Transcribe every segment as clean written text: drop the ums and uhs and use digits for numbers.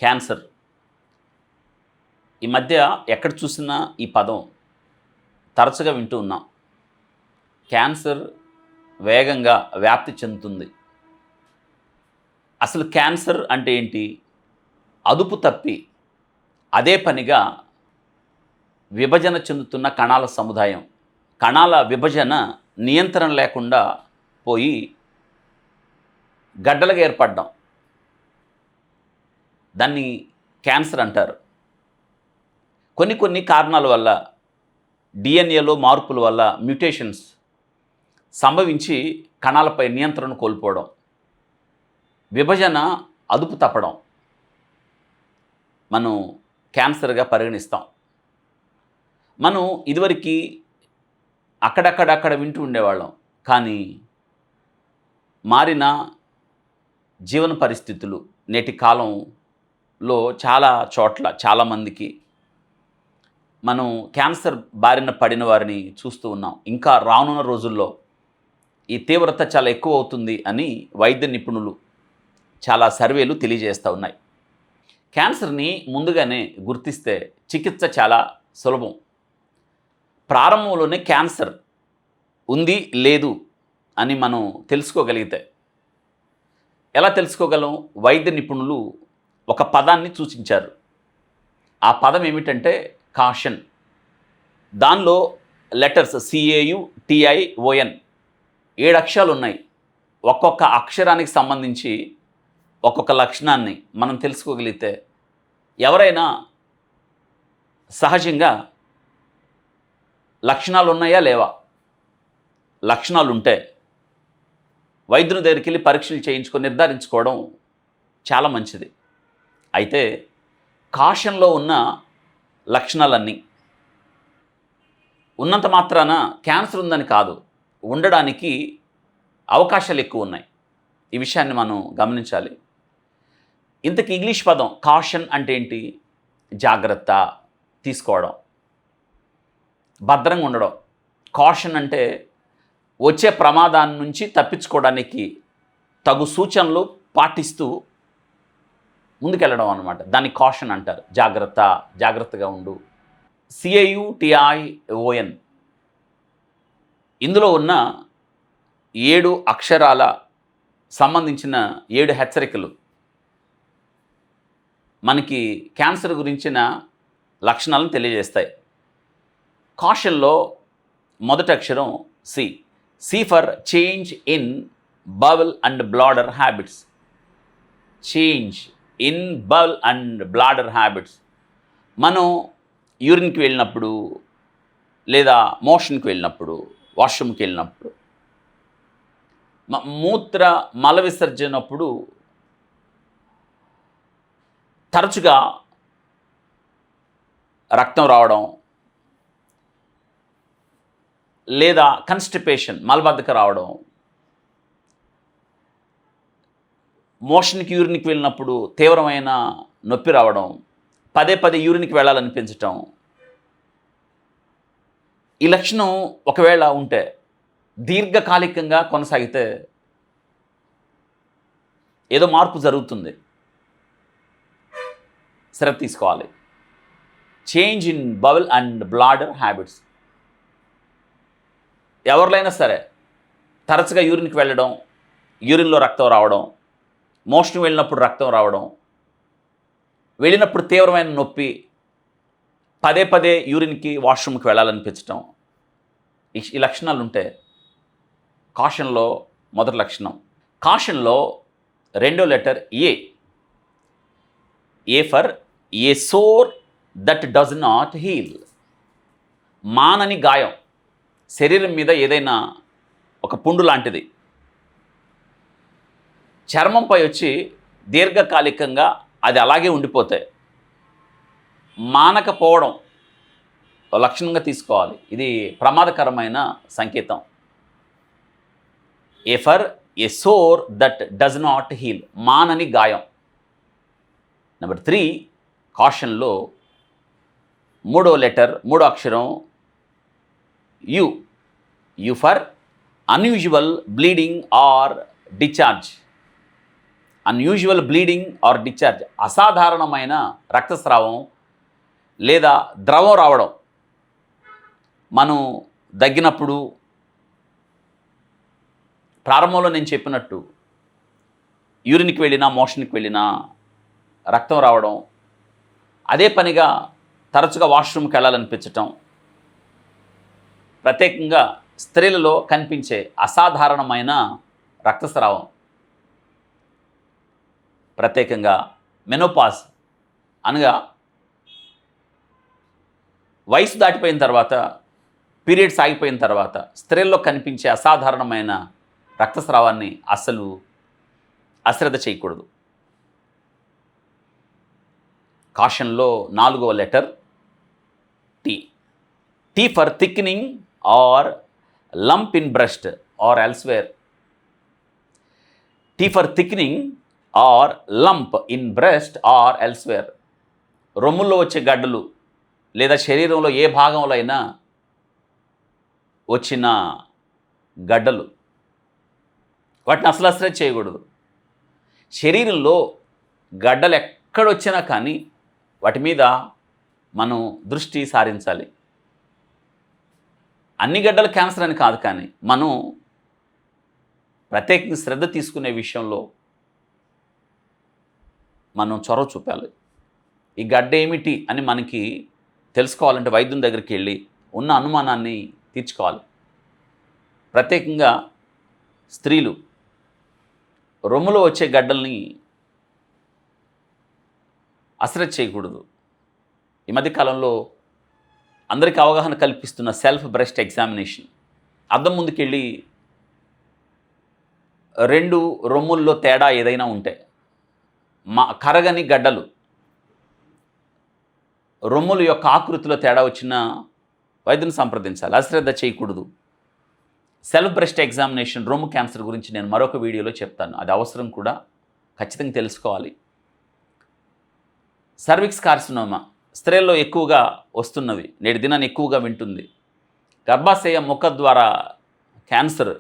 Cancer. ఈ మధ్య ఎక్కడ చూసినా ఈ పదం తరచుగా వింటూ ఉన్నాం. క్యాన్సర్ వేగంగా వ్యాప్తి చెందుతుంది. అసలు క్యాన్సర్ అంటే ఏంటి? అదుపు తప్పి అదే పనిగా విభజన చెందుతున్న కణాల సముదాయం. కణాల విభజన నియంత్రణ లేకుండా పోయి గడ్డలుగా ఏర్పడడం, దాన్ని క్యాన్సర్ అంటారు. కొన్ని కారణాల వల్ల, డిఎన్ఏలో మార్పుల వల్ల మ్యూటేషన్స్ సంభవించి కణాలపై నియంత్రణ కోల్పోవడం, విభజన అదుపు తప్పడం మనం క్యాన్సర్గా పరిగణిస్తాం. మనం ఇదివరకు అక్కడక్కడ వింటూ ఉండేవాళ్ళం. కానీ మారిన జీవన పరిస్థితులు నేటి కాలంలో చాలా చోట్ల చాలామందికి మనం క్యాన్సర్ బారిన పడిన వారిని చూస్తూ ఉన్నాం. ఇంకా రానున్న రోజుల్లో ఈ తీవ్రత చాలా ఎక్కువ అవుతుంది అని వైద్య నిపుణులు చాలా సర్వేలు తెలియజేస్తూ ఉన్నాయి. క్యాన్సర్ని ముందుగానే గుర్తిస్తే చికిత్స చాలా సులభం. ప్రారంభంలోనే క్యాన్సర్ ఉంది లేదు అని మనం తెలుసుకోగలిగితే, ఎలా తెలుసుకోగలం? వైద్య నిపుణులు ఒక పదాన్ని సూచించారు. ఆ పదం ఏమిటంటే కాషన్. దానిలో లెటర్స్ CAUTION 7 అక్షరాలు ఉన్నాయి. ఒక్కొక్క అక్షరానికి సంబంధించి ఒక్కొక్క లక్షణాన్ని మనం తెలుసుకోగలిగితే, ఎవరైనా సహజంగా లక్షణాలు ఉన్నాయా లేవా, లక్షణాలు ఉంటే వైద్యుని దగ్గరికి వెళ్ళి పరీక్షలు చేయించుకొని నిర్ధారించుకోవడం చాలా మంచిది. అయితే కాషన్లో ఉన్న లక్షణాలన్నీ ఉన్నంత మాత్రాన క్యాన్సర్ ఉందని కాదు, ఉండడానికి అవకాశాలు ఎక్కువ ఉన్నాయి. ఈ విషయాన్ని మనం గమనించాలి. ఇంతకు ఇంగ్లీష్ పదం కాషన్ అంటే ఏంటి? జాగ్రత్త తీసుకోవడం, భద్రంగా ఉండడం. కాషన్ అంటే వచ్చే ప్రమాదాన్ని నుంచి తప్పించుకోవడానికి తగు సూచనలు పాటిస్తూ ముందుకెళ్ళడం అన్నమాట. దాన్ని కాషన్ అంటారు. జాగ్రత్తగా ఉండు. CAUTION ఇందులో ఉన్న 7 అక్షరాల సంబంధించిన 7 హెచ్చరికలు మనకి క్యాన్సర్ గురించిన లక్షణాలను తెలియజేస్తాయి. కాషన్లో మొదటి అక్షరం C for change in bowel and bladder habits. Change in bowel and bladder habits. మనం యూరిన్కి వెళ్ళినప్పుడు, లేదా మోషన్కి వెళ్ళినప్పుడు, వాష్రూమ్కి వెళ్ళినప్పుడు, మూత్ర మల విసర్జనప్పుడు తరచుగా రక్తం రావడం, లేదా కన్స్టిపేషన్ మలబద్ధకం రావడం, మోషన్కి యూరిన్కి వెళ్ళినప్పుడు తీవ్రమైన నొప్పి రావడం, పదే యూరిన్కి వెళ్ళాలనిపించటం, ఈ లక్షణం ఒకవేళ ఉంటే దీర్ఘకాలికంగా కొనసాగితే ఏదో మార్పు జరుగుతుంది. శ్రద్ధ తీసుకోవాలి. Change in bowel and bladder habits. ఎవరినైనా సరే తరచుగా యూరిన్కి వెళ్ళడం, యూరిన్లో రక్తం రావడం, మోషన్ వెళ్ళినప్పుడు రక్తం రావడం, వెళ్ళినప్పుడు తీవ్రమైన నొప్పి, పదే యూరిన్కి వాష్రూమ్కి వెళ్ళాలనిపించటం, ఈ లక్షణాలు ఉంటే కాషన్లో మొదటి లక్షణం. కాషన్లో రెండో letter A for a sore that does not heal. మానని గాయం, శరీరం మీద ఏదైనా ఒక పుండు లాంటిది చర్మంపై వచ్చి దీర్ఘకాలికంగా అది అలాగే ఉండిపోతాయి. మానకపోవడం లక్షణంగా తీసుకోవాలి. ఇది ప్రమాదకరమైన సంకేతం. A for a sore that does not heal, మానని గాయం. నెంబర్ 3 కాషన్లో మూడో అక్షరం U for unusual bleeding or discharge. Unusual bleeding or discharge, అసాధారణమైన రక్తస్రావం లేదా ద్రవం రావడం, మనం దగ్గినప్పుడు ప్రారంభంలో నేను చెప్పినట్టు యూరిన్కి వెళ్ళినా మోషన్కి వెళ్ళినా రక్తం రావడం, అదే పనిగా తరచుగా వాష్రూమ్కి వెళ్ళాలనిపించటం, ప్రత్యేకంగా స్త్రీలలో కనిపించే అసాధారణమైన రక్తస్రావం, ప్రత్యేకంగా మెనోపాజ్ అనగా వయసు దాటిపోయిన తర్వాత, పీరియడ్స్ ఆగిపోయిన తర్వాత స్త్రీల్లో కనిపించే అసాధారణమైన రక్తస్రావాన్ని అస్సలు అశ్రద్ధ చేయకూడదు. కాషన్లో 4వ letter T. T for thickening or lump in breast or elsewhere. T for thickening or lump in breast or elsewhere. రొమ్ముల్లో వచ్చే గడ్డలు లేదా శరీరంలో ఏ భాగంలో అయినా వచ్చిన గడ్డలు, వాటిని అసలు అశ్రద్ధ చేయకూడదు. శరీరంలో గడ్డలు ఎక్కడొచ్చినా కానీ వాటి మీద మనం దృష్టి సారించాలి. అన్ని గడ్డలు క్యాన్సర్ అని కాదు, కానీ మనం ప్రత్యేకంగా శ్రద్ధ తీసుకునే విషయంలో మనం చొరవ చూపాలి. ఈ గడ్డ ఏమిటి అని మనకి తెలుసుకోవాలంటే వైద్యుని దగ్గరికి వెళ్ళి ఉన్న అనుమానాన్ని తీర్చుకోవాలి. ప్రత్యేకంగా స్త్రీలు రొమ్ములో వచ్చే గడ్డల్ని అశ్రద్ధ చేయకూడదు. ఈ మధ్యకాలంలో అందరికీ అవగాహన కల్పిస్తున్న సెల్ఫ్ బ్రెస్ట్ ఎగ్జామినేషన్. అద్దం ముందుకెళ్ళి 2 రొమ్ముల్లో తేడా ఏదైనా ఉంటే, కరగని గడ్డలు, రొమ్ముల యొక్క ఆకృతిలో తేడా వచ్చిన వైద్యుని సంప్రదించాలి, అశ్రద్ధ చేయకూడదు. సెల్ఫ్ బ్రెస్ట్ ఎగ్జామినేషన్, రొమ్ము క్యాన్సర్ గురించి నేను మరొక వీడియోలో చెప్తాను, అది అవసరం కూడా, ఖచ్చితంగా తెలుసుకోవాలి. సర్విక్స్ కార్సినోమా స్త్రీల్లో ఎక్కువగా వస్తున్నవి, నేటి దినాన్ని ఎక్కువగా వింటుంది. గర్భాశయ ముఖద్వార క్యాన్సర్,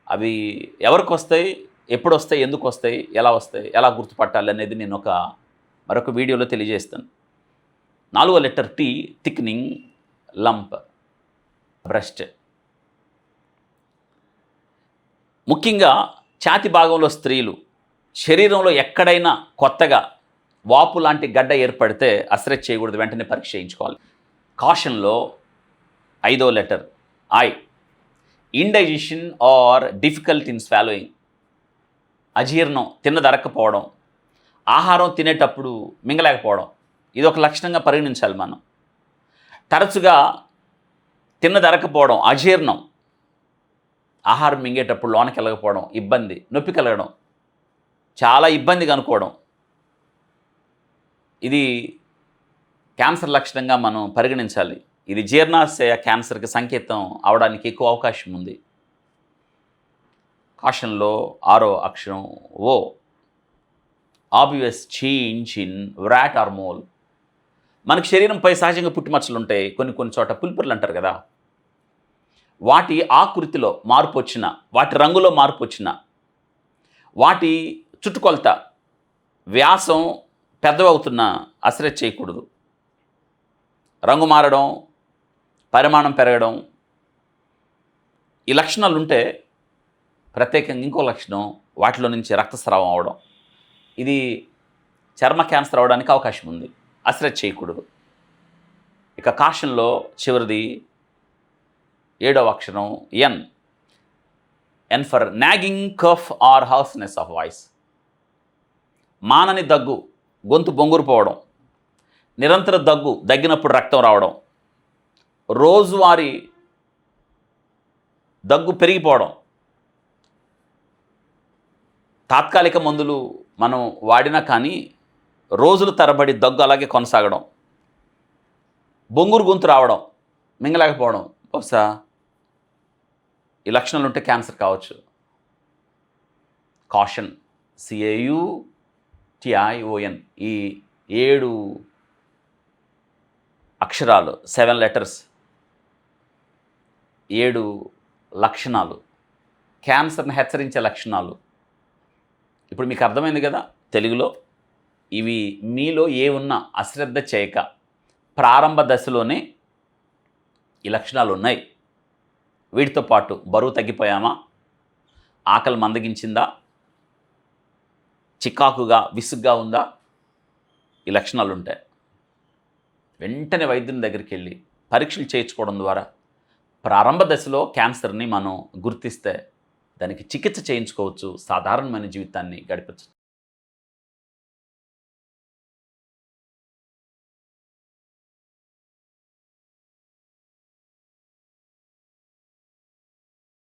అవి ఎవరికి వస్తాయి, ఎప్పుడు వస్తాయి, ఎందుకు వస్తాయి, ఎలా వస్తాయి, ఎలా గుర్తుపట్టాలి అనేది నేను మరొక వీడియోలో తెలియజేస్తాను. 4వ letter tea, thickening lump breast. ముఖ్యంగా ఛాతి భాగంలో స్త్రీలు శరీరంలో ఎక్కడైనా కొత్తగా వాపు లాంటి గడ్డ ఏర్పడితే అశ్రద్ధ చేయకూడదు, వెంటనే పరీక్ష చేయించుకోవాలి. కాషన్లో 5వ letter I. Indigestion or difficult in swallowing. అజీర్ణం, తిన్నది అరక్కపోవడం, ఆహారం తినేటప్పుడు మింగలేకపోవడం, ఇది ఒక లక్షణంగా పరిగణించాలి మనం. తరచుగా తిన్నది అరక్కపోవడం, అజీర్ణం, ఆహారం మింగేటప్పుడు లోనకి వెళ్ళకపోవడం, ఇబ్బంది, నొప్పి కలగడం, చాలా ఇబ్బందిగా అనుకోవడం, ఇది క్యాన్సర్ లక్షణంగా మనం పరిగణించాలి. ఇది జీర్ణాశయ క్యాన్సర్కి సంకేతం అవడానికి ఎక్కువ అవకాశం ఉంది. కాషన్లో 6వ అక్షరం O. Obvious change in wart or mole. మనకి శరీరంపై సహజంగా పుట్టుమచ్చలు ఉంటాయి, కొన్ని చోట పులిపురులు అంటారు కదా, వాటి ఆకృతిలో మార్పు వచ్చిన, వాటి రంగులో మార్పు వచ్చిన, వాటి చుట్టుకొలత వ్యాసం పెద్దవవుతున్న అశ్రద్ధ చేయకూడదు. రంగు మారడం, పరిమాణం పెరగడం, ఈ లక్షణాలు ఉంటే ప్రత్యేకంగా ఇంకో లక్షణం, వాటిలో నుంచి రక్తస్రావం అవడం, ఇది చర్మ క్యాన్సర్ అవడానికి అవకాశం ఉంది, అశ్రద్ధ చేయకూడదు. ఇక కాషన్లో చివరిది 7వ అక్షరం N. N for nagging cough or hoarseness of voice. మానని దగ్గు, గొంతు బొంగురు పోవడం, నిరంతర దగ్గినప్పుడు రక్తం రావడం, రోజువారీ దగ్గు పెరిగిపోవడం, తాత్కాలిక మందులు మనం వాడినా కానీ రోజుల తరబడి దగ్గు అలాగే కొనసాగడం, బొంగురు గొంతు రావడం, మింగలేకపోవడం, బహుశా ఈ లక్షణాలు ఉంటే క్యాన్సర్ కావచ్చు. కాషన్, CAUTION, ఈ 7 అక్షరాలు, 7 లెటర్స్, 7 లక్షణాలు, క్యాన్సర్ని హెచ్చరించే లక్షణాలు. ఇప్పుడు మీకు అర్థమైంది కదా తెలుగులో. ఇవి మీలో ఏ ఉన్నా అశ్రద్ధ చేయక ప్రారంభ దశలోనే ఈ లక్షణాలు ఉన్నాయి. వీటితో పాటు బరువు తగ్గిపోయామా, ఆకలి మందగించిందా, చికాకుగా విసుగ్గా ఉందా, ఈ లక్షణాలు ఉంటాయి. వెంటనే వైద్యుని దగ్గరికి వెళ్ళి పరీక్షలు చేయించుకోవడం ద్వారా ప్రారంభ దశలో క్యాన్సర్ని మనం గుర్తిస్తే దానికి చికిత్స చేయించుకోవచ్చు, సాధారణమైన జీవితాన్ని గడపచ్చు.